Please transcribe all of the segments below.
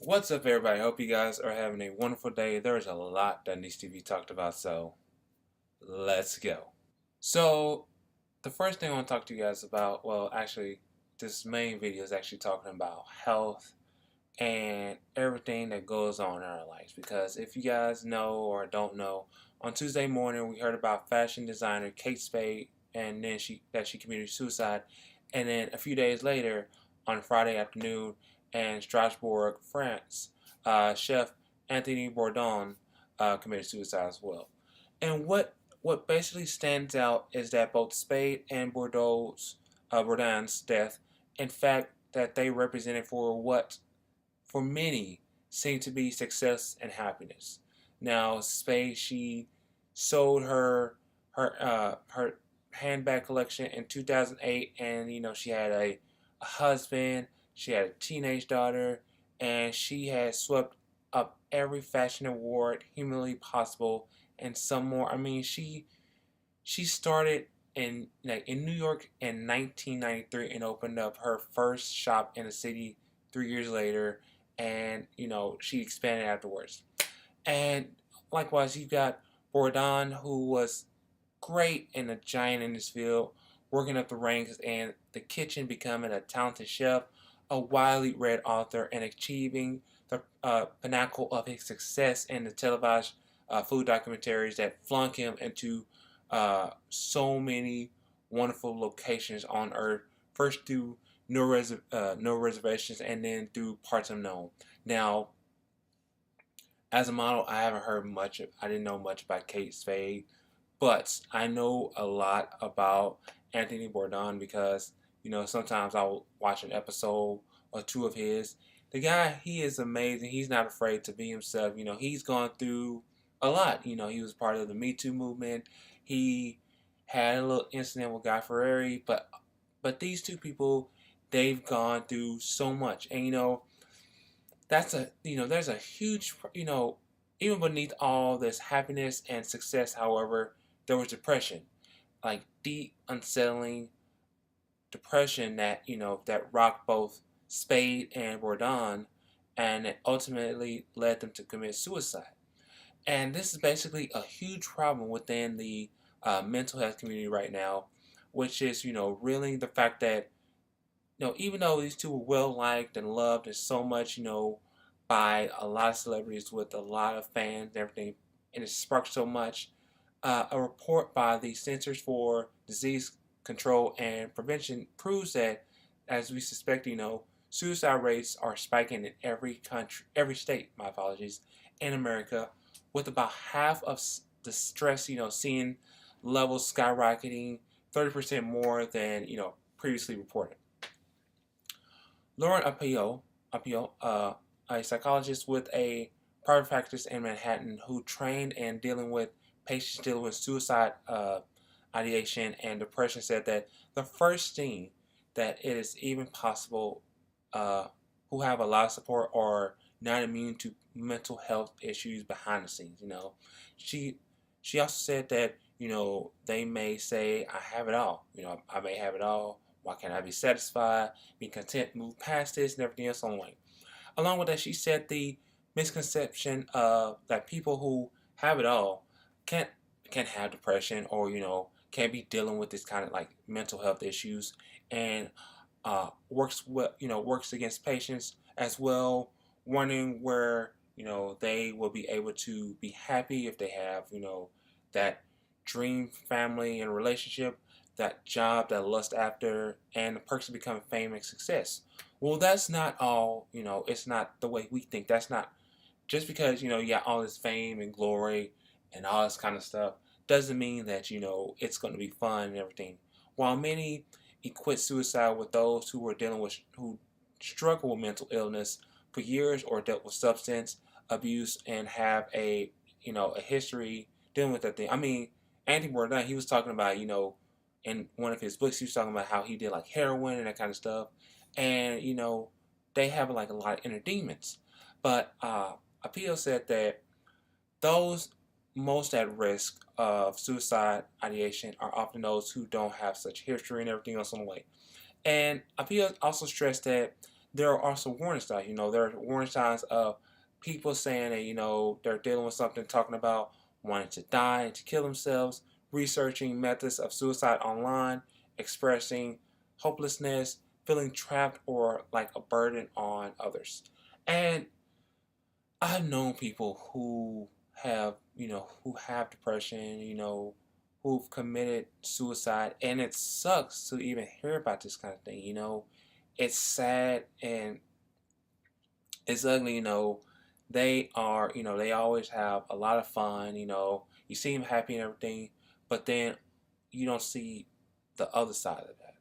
What's up, everybody? Hope you guys are having a wonderful day. There's a lot that needs to be talked about, so let's go. So, the first thing I want to talk to you guys about, well, actually, this main video is actually talking about health and everything that goes on in our lives. Because if you guys know or don't know, on Tuesday morning we heard about fashion designer Kate Spade, and then she committed suicide, and then a few days later, on Friday afternoon, in Strasbourg, France, chef Anthony Bourdain committed suicide as well. And what basically stands out is that both Spade and Bourdain's death, in fact, that they represented for what for many seem to be success and happiness. Now, Spade, she sold her handbag collection in 2008, and she had a husband, she had a teenage daughter, and she had swept up every fashion award humanly possible and some more. I mean, she started in New York in 1993 and opened up her first shop in the city 3 years later, and she expanded afterwards. And likewise, you got Bourdain, who was great and a giant in this field, working up the ranks in the kitchen, becoming a talented chef, a widely read author, and achieving the pinnacle of his success in the televised food documentaries that flung him into so many wonderful locations on Earth. First through No Reservations, and then through Parts Unknown. Now, as a model, I haven't heard much. I didn't know much about Kate Spade, but I know a lot about Anthony Bourdain because sometimes I'll watch an episode or two of his. The guy, he is amazing. He's not afraid to be himself. He's gone through a lot. He was part of the Me Too movement. He had a little incident with Guy Fieri, but these two people, they've gone through so much, and that's there's a huge even beneath all this happiness and success, however, there was depression, like deep, unsettling depression that that rocked both Spade and Bourdain, and it ultimately led them to commit suicide. And this is basically a huge problem within the mental health community right now, which is really the fact that even though these two were well liked and loved and so much, by a lot of celebrities with a lot of fans and everything, and it sparked so much, a report by the Centers for Disease Control and Prevention proves that, as we suspect, suicide rates are spiking in every country, every state, my apologies, in America, with about half of the stress, seeing levels skyrocketing 30% more than, previously reported. Lauren Apio, a psychologist with a private practice in Manhattan who trained in dealing with patients dealing with suicide ideation and depression, said that the first thing that it is even possible who have a lot of support are not immune to mental health issues behind the scenes. She she also said that they may say, I have it all. I may have it all. Why can't I be satisfied, be content, move past this, and everything else on the way? Along with that, she said the misconception of that people who have it all can't can't have depression, or can't be dealing with this kind of like mental health issues, and works against patients as well, wondering where they will be able to be happy if they have that dream family and relationship, that job that lust after, and the perks of becoming fame and success. Well, that's not all. It's not the way we think. That's not just because you got all this fame and glory and all this kind of stuff doesn't mean that it's going to be fun and everything. While many equate suicide with those who are dealing with who struggle with mental illness for years or dealt with substance abuse and have a history dealing with that thing. I mean, Anthony Bourdain, he was talking about in one of his books, he was talking about how he did like heroin and that kind of stuff, and they have like a lot of inner demons. But Appeal said that those most at risk of suicide ideation are often those who don't have such history and everything else on the way. And Appeal also stressed that there are also warning signs. There are warning signs of people saying that, they're dealing with something, talking about wanting to die and to kill themselves, researching methods of suicide online, expressing hopelessness, feeling trapped or like a burden on others. And I've known people who have depression, who've committed suicide, and it sucks to even hear about this kind of thing. It's sad and it's ugly. They always have a lot of fun. You see them happy and everything, but then you don't see the other side of that.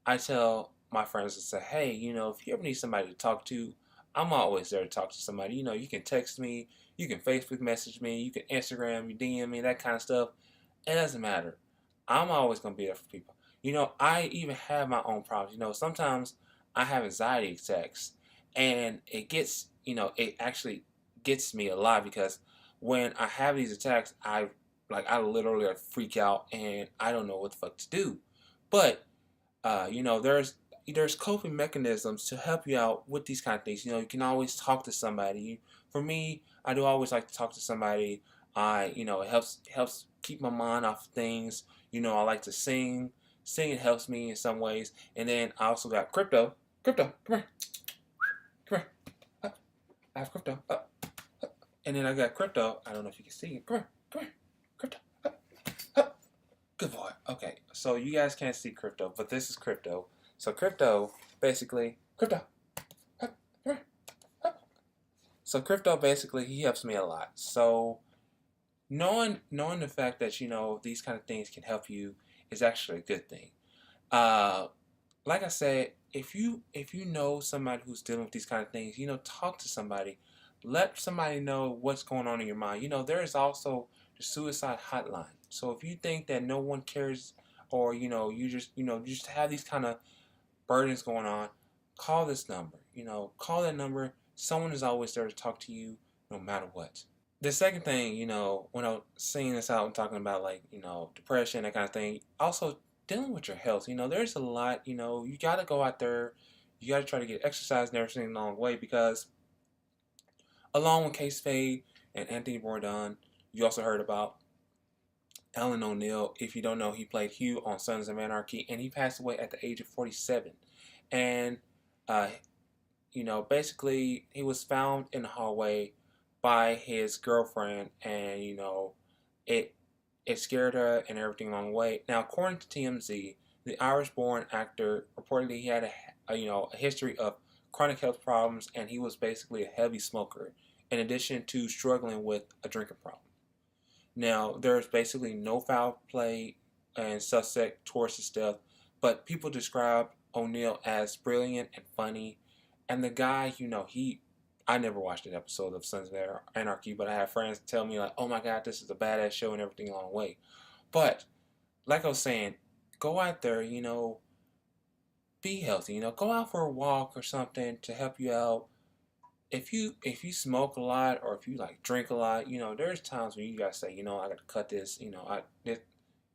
I tell my friends to say, hey, if you ever need somebody to talk to, I'm always there to talk to somebody. You can text me, you can Facebook message me, you can Instagram, you DM me, that kind of stuff. It doesn't matter. I'm always going to be there for people. I even have my own problems. Sometimes I have anxiety attacks, and it actually gets me a lot because when I have these attacks, I literally freak out and I don't know what the fuck to do. But there's coping mechanisms to help you out with these kind of things. You can always talk to somebody. For me, I do always like to talk to somebody. It helps keep my mind off things. I like to sing. Singing helps me in some ways. And then I also got crypto. Crypto, come here, come here. Up. I have crypto. Up. Up. And then I got crypto. I don't know if you can see it. Come here, crypto. Up. Up. Good boy. Okay, so you guys can't see crypto, but this is crypto. So crypto, basically, crypto. Up. Come here. Up. So crypto, basically, he helps me a lot. So knowing the fact that these kind of things can help you is actually a good thing. Like I said, if you know somebody who's dealing with these kind of things, talk to somebody. Let somebody know what's going on in your mind. There is also the suicide hotline. So if you think that no one cares, or you just have these kind of burdens going on, call this number. Call that number. Someone is always there to talk to you, no matter what. The second thing, when I'm seeing this out and talking about depression, that kind of thing, also dealing with your health. There's a lot. You got to go out there. You got to try to get exercise and everything along the way, because along with Kate Spade and Anthony Bourdain, you also heard about Alan O'Neill. If you don't know, he played Hugh on Sons of Anarchy, and he passed away at the age of 47. And, basically, he was found in the hallway by his girlfriend, and, it scared her and everything along the way. Now, according to TMZ, the Irish-born actor reportedly he had a history of chronic health problems, and he was basically a heavy smoker, in addition to struggling with a drinking problem. Now, there's basically no foul play and suspect towards his death, but people describe O'Neill as brilliant and funny, and the guy, I never watched an episode of Sons of Anarchy, but I have friends tell me like, oh my god, this is a badass show and everything along the way. But, like I was saying, go out there, be healthy, go out for a walk or something to help you out. If you smoke a lot, or if you drink a lot, there's times when you gotta say, I gotta cut this,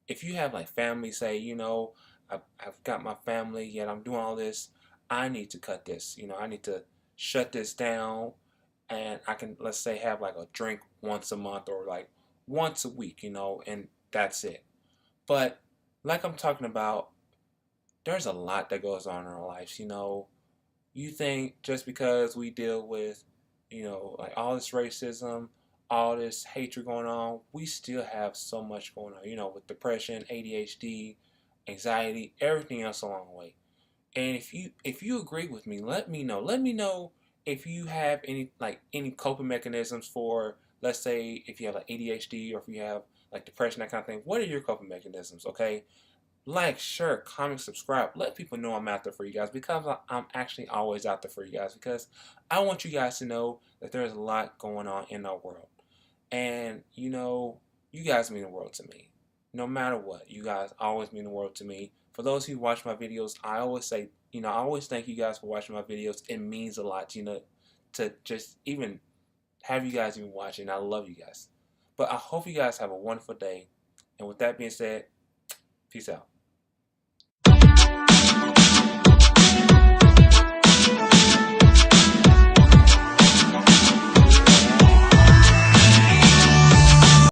if you have family, say, I've got my family, yet I'm doing all this, I need to cut this, I need to shut this down, and I can, let's say, have a drink once a month, or once a week, and that's it. But like I'm talking about, there's a lot that goes on in our lives. You think just because we deal with all this racism, all this hatred going on, we still have so much going on, with depression, ADHD, anxiety, everything else along the way. And if you agree with me, let me know. Let me know if you have any coping mechanisms for, let's say, if you have ADHD, or if you have depression, that kind of thing. What are your coping mechanisms? Okay, share, comment, subscribe. Let people know I'm out there for you guys, because I'm actually always out there for you guys, because I want you guys to know that there's a lot going on in our world, and you guys mean the world to me. No matter what, you guys always mean the world to me. For those who watch my videos, I always say, I always thank you guys for watching my videos. It means a lot, to just even have you guys even watching. I love you guys. But I hope you guys have a wonderful day. And with that being said, peace out.